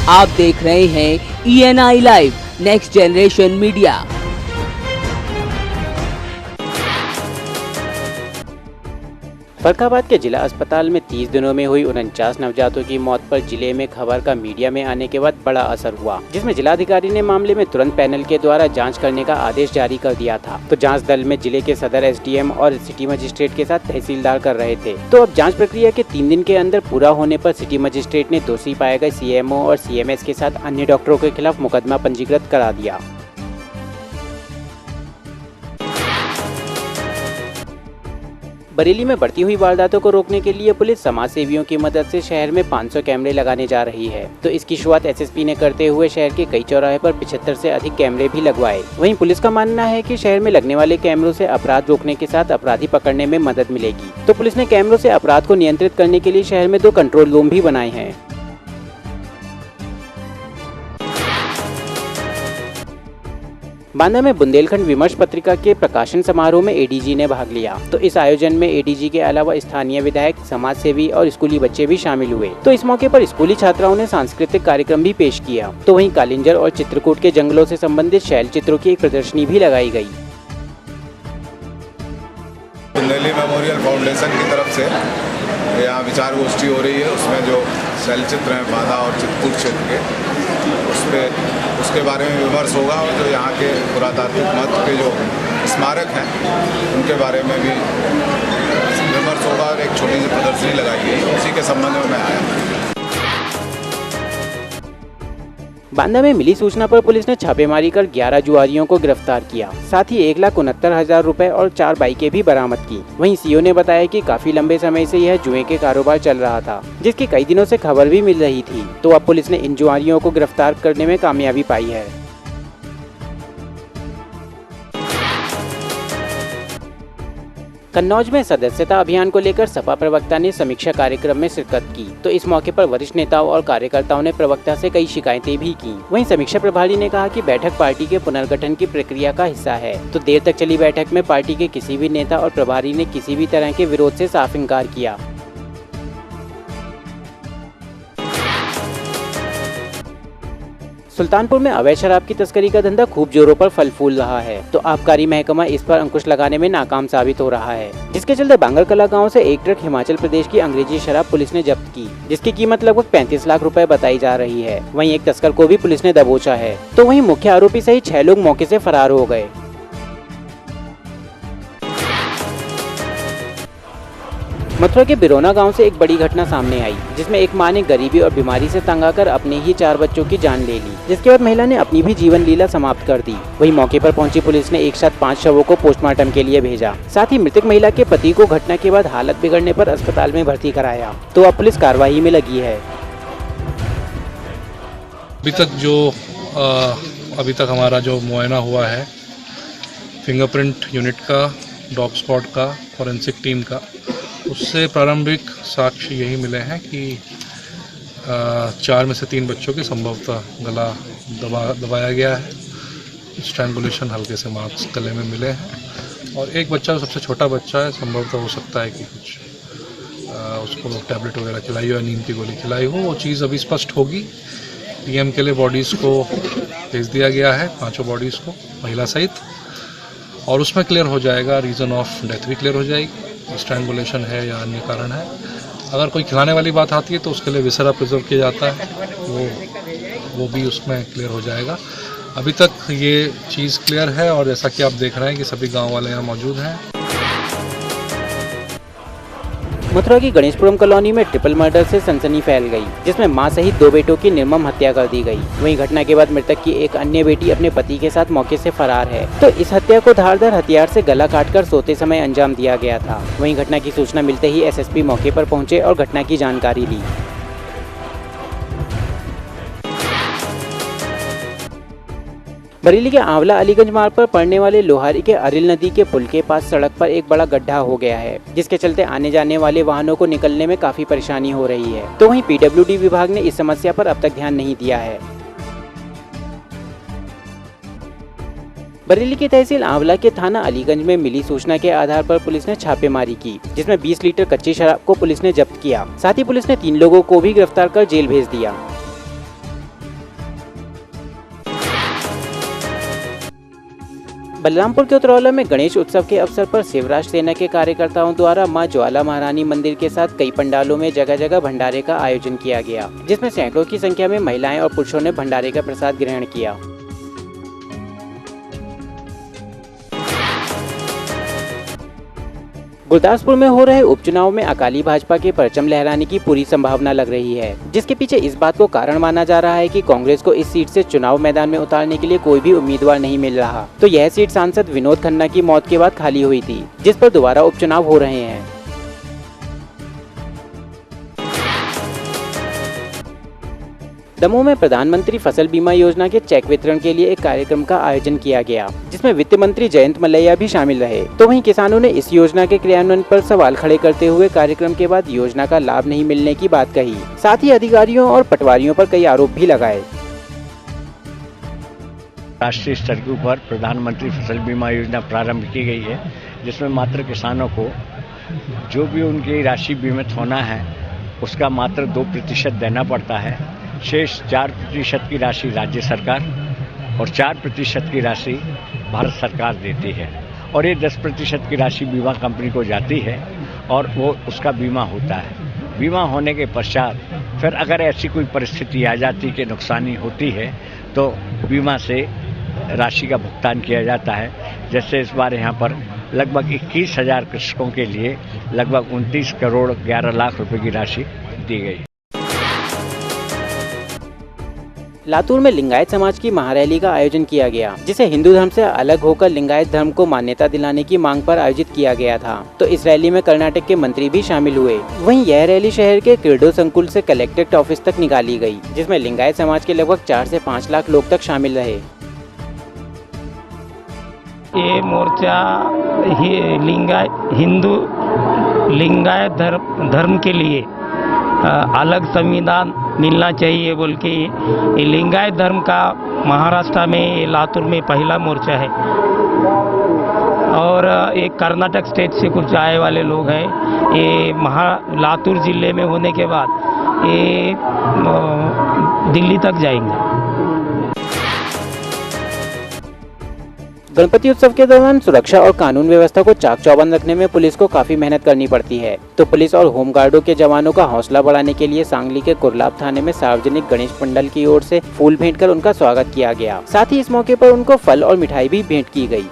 आप देख रहे हैं ENI live next generation media. Farrukhabad के जिला अस्पताल में 30 दिनों में हुई 49 नवजातों की मौत पर जिले में खबर का मीडिया में आने के बाद बड़ा असर हुआ, जिसमें जिलाधिकारी ने मामले में तुरंत पैनल के द्वारा जांच करने का आदेश जारी कर दिया था। तो जांच दल में जिले के सदर SDM और सिटी मजिस्ट्रेट के साथ तहसीलदार कर रहे थे। तो अब जाँच प्रक्रिया के 3 दिन के अंदर पूरा होने पर सिटी मजिस्ट्रेट ने दोषी पाए गए CMO और CMS के साथ अन्य डॉक्टरों के खिलाफ मुकदमा पंजीकृत करा दिया। बरेली में बढ़ती हुई वारदातों को रोकने के लिए पुलिस समाज सेवियों की मदद से शहर में 500 कैमरे लगाने जा रही है। तो इसकी शुरुआत SSP ने करते हुए शहर के कई चौराहे पर 75 से अधिक कैमरे भी लगवाए। वहीं पुलिस का मानना है कि शहर में लगने वाले कैमरों से अपराध रोकने के साथ अपराधी पकड़ने में मदद मिलेगी। तो पुलिस ने कैमरों से अपराध को नियंत्रित करने के लिए शहर में 2 कंट्रोल रूम भी बनाए हैं। बांदा में बुंदेलखंड विमर्श पत्रिका के प्रकाशन समारोह में ADG ने भाग लिया। तो इस आयोजन में ADG के अलावा स्थानीय विधायक, समाज सेवी और स्कूली बच्चे भी शामिल हुए। तो इस मौके पर स्कूली छात्राओं ने सांस्कृतिक कार्यक्रम भी पेश किया। तो वहीं कालिंजर और चित्रकूट के जंगलों से संबंधित शैल चित्रों की एक प्रदर्शनी भी लगाई गई। बुंदेली मेमोरियल फाउंडेशन की तरफ से यहाँ विचार गोष्ठी हो रही है। उसमें जो शैल चित्र हैं बांदा और चित्रकूट क्षेत्र के, उसके बारे में विमर्श होगा और जो यहाँ के पुरातात्विक महत्व के जो स्मारक हैं उनके बारे में भी विमर्श होगा और एक छोटी सी प्रदर्शनी लगाई गई, उसी के संबंध में मैं आया। बांदा में मिली सूचना पर पुलिस ने छापेमारी कर 11 जुआरियों को गिरफ्तार किया। साथ ही 1,69,000 रुपए और 4 बाइकें भी बरामद की। वहीं CO ने बताया कि काफी लंबे समय से यह जुए के कारोबार चल रहा था, जिसकी कई दिनों से खबर भी मिल रही थी। तो अब पुलिस ने इन जुआरियों को गिरफ्तार करने में कामयाबी पाई है। कन्नौज में सदस्यता अभियान को लेकर सपा प्रवक्ता ने समीक्षा कार्यक्रम में शिरकत की। तो इस मौके पर वरिष्ठ नेताओं और कार्यकर्ताओं ने प्रवक्ता से कई शिकायतें भी की। वहीं समीक्षा प्रभारी ने कहा कि बैठक पार्टी के पुनर्गठन की प्रक्रिया का हिस्सा है। तो देर तक चली बैठक में पार्टी के किसी भी नेता और प्रभारी ने किसी भी तरह के विरोध से साफ इनकार किया। सुल्तानपुर में अवैध शराब की तस्करी का धंधा खूब जोरों पर फल फूल रहा है। तो आबकारी महकमा इस पर अंकुश लगाने में नाकाम साबित हो रहा है, जिसके चलते बांगरकला गांव से एक ट्रक हिमाचल प्रदेश की अंग्रेजी शराब पुलिस ने जब्त की, जिसकी कीमत लगभग 35 लाख रुपए बताई जा रही है। वहीं एक तस्कर को भी पुलिस ने दबोचा है। तो वहीं मुख्य आरोपी सहित 6 लोग मौके से फरार हो गए। मथुरा के बिरोना गांव से एक बड़ी घटना सामने आई, जिसमें एक मां ने गरीबी और बीमारी से तंग आकर अपने ही 4 बच्चों की जान ले ली, जिसके बाद महिला ने अपनी भी जीवन लीला समाप्त कर दी। वहीं मौके पर पहुंची पुलिस ने एक साथ 5 शवों को पोस्टमार्टम के लिए भेजा। साथ ही मृतक महिला के पति को घटना के बाद हालत बिगड़ने पर अस्पताल में भर्ती कराया। तो अब पुलिस कार्रवाई में लगी है। अभी तक हमारा जो मुआयना हुआ है फिंगरप्रिंट यूनिट का, डॉग स्पॉट का, फॉरेंसिक टीम का, उससे प्रारंभिक साक्ष्य यही मिले हैं कि 4 में से 3 बच्चों के संभवतः गला दबाया गया है। स्ट्रैंगुलेशन हल्के से मार्क्स गले में मिले हैं और एक बच्चा सबसे छोटा बच्चा है, संभवतः हो सकता है कि कुछ उसको टैबलेट वगैरह खिलाई हो या नींद की गोली खिलाई हो। वो चीज़ अभी स्पष्ट होगी। PM के लिए बॉडीज़ को भेज दिया गया है, 5 बॉडीज़ को महिला सहित, और उसमें क्लियर हो जाएगा, रीज़न ऑफ डेथ भी क्लियर हो जाएगी, स्ट्रैंगुलेशन है या अन्य कारण है। अगर कोई खिलाने वाली बात आती है तो उसके लिए विसरा प्रिजर्व किया जाता है, वो भी उसमें क्लियर हो जाएगा। अभी तक ये चीज़ क्लियर है और जैसा कि आप देख रहे हैं कि सभी गांव वाले यहाँ मौजूद हैं। मथुरा की गणेशपुरम कॉलोनी में ट्रिपल मर्डर से सनसनी फैल गई, जिसमें मां सहित 2 बेटों की निर्मम हत्या कर दी गई। वहीं घटना के बाद मृतक की एक अन्य बेटी अपने पति के साथ मौके से फरार है। तो इस हत्या को धारदार हथियार से गला काटकर सोते समय अंजाम दिया गया था। वहीं घटना की सूचना मिलते ही SSP मौके पर पहुंचे और घटना की जानकारी ली। बरेली के आंवला अलीगंज मार्ग पर पड़ने वाले लोहारी के अरिल नदी के पुल के पास सड़क पर एक बड़ा गड्ढा हो गया है, जिसके चलते आने जाने वाले वाहनों को निकलने में काफी परेशानी हो रही है। तो वहीं PWD विभाग ने इस समस्या पर अब तक ध्यान नहीं दिया है। बरेली की तहसील आंवला के थाना अलीगंज में मिली सूचना के आधार पर पुलिस ने छापेमारी की, जिसमें 20 लीटर कच्ची शराब को पुलिस ने जब्त किया। साथ ही पुलिस ने 3 लोगों को भी गिरफ्तार कर जेल भेज दिया। बलरामपुर के उतरौला में गणेश उत्सव के अवसर पर शिवराज सेना के कार्यकर्ताओं द्वारा मां ज्वाला महारानी मंदिर के साथ कई पंडालों में जगह जगह भंडारे का आयोजन किया गया, जिसमें सैकड़ों की संख्या में महिलाएं और पुरुषों ने भंडारे का प्रसाद ग्रहण किया। गुरदासपुर में हो रहे उपचुनाव में अकाली भाजपा के परचम लहराने की पूरी संभावना लग रही है, जिसके पीछे इस बात को कारण माना जा रहा है कि कांग्रेस को इस सीट से चुनाव मैदान में उतारने के लिए कोई भी उम्मीदवार नहीं मिल रहा। तो यह सीट सांसद विनोद खन्ना की मौत के बाद खाली हुई थी, जिस पर दोबारा उपचुनाव हो रहे हैं। दमोह में प्रधानमंत्री फसल बीमा योजना के चेक वितरण के लिए एक कार्यक्रम का आयोजन किया गया, जिसमें वित्त मंत्री जयंत मलैया भी शामिल रहे। तो वहीं किसानों ने इस योजना के क्रियान्वयन पर सवाल खड़े करते हुए कार्यक्रम के बाद योजना का लाभ नहीं मिलने की बात कही। साथ ही अधिकारियों और पटवारियों पर कई आरोप भी लगाए। राष्ट्रीय स्तर के ऊपर प्रधानमंत्री फसल बीमा योजना प्रारंभ की गई है, जिसमें मात्र किसानों को जो भी उनकी राशि बीमित होना है उसका मात्र 2% देना पड़ता है। शेष 4% की राशि राज्य सरकार और 4% की राशि भारत सरकार देती है, और ये 10% की राशि बीमा कंपनी को जाती है और वो उसका बीमा होता है। बीमा होने के पश्चात फिर अगर ऐसी कोई परिस्थिति आ जाती कि नुकसानी होती है तो बीमा से राशि का भुगतान किया जाता है। जैसे इस बार यहाँ पर लगभग 21,000 कृषकों के लिए लगभग 29 करोड़ 11 लाख रुपए की राशि दी गई। लातूर में लिंगायत समाज की महारैली का आयोजन किया गया, जिसे हिंदू धर्म से अलग होकर लिंगायत धर्म को मान्यता दिलाने की मांग पर आयोजित किया गया था। तो इस रैली में कर्नाटक के मंत्री भी शामिल हुए। वहीं यह रैली शहर के क्रीडो संकुल से कलेक्ट्रेट ऑफिस तक निकाली गई, जिसमें लिंगायत समाज के लगभग 4 से 5 लाख लोग तक शामिल रहे। ये मोर्चा हिंदू लिंगायत धर्म के लिए अलग संविधान मिलना चाहिए बोल के ये लिंगायत धर्म का महाराष्ट्र में लातूर में पहला मोर्चा है। और एक कर्नाटक स्टेट से कुछ आए वाले लोग हैं। ये लातूर जिले में होने के बाद ये दिल्ली तक जाएंगे। गणपति उत्सव के दौरान सुरक्षा और कानून व्यवस्था को चाक चौबंद रखने में पुलिस को काफी मेहनत करनी पड़ती है। तो पुलिस और होमगार्डों के जवानों का हौसला बढ़ाने के लिए सांगली के कुरलाब थाने में सार्वजनिक गणेश पंडाल की ओर से फूल भेंट कर उनका स्वागत किया गया। साथ ही इस मौके पर उनको फल और मिठाई भी भेंट की गई।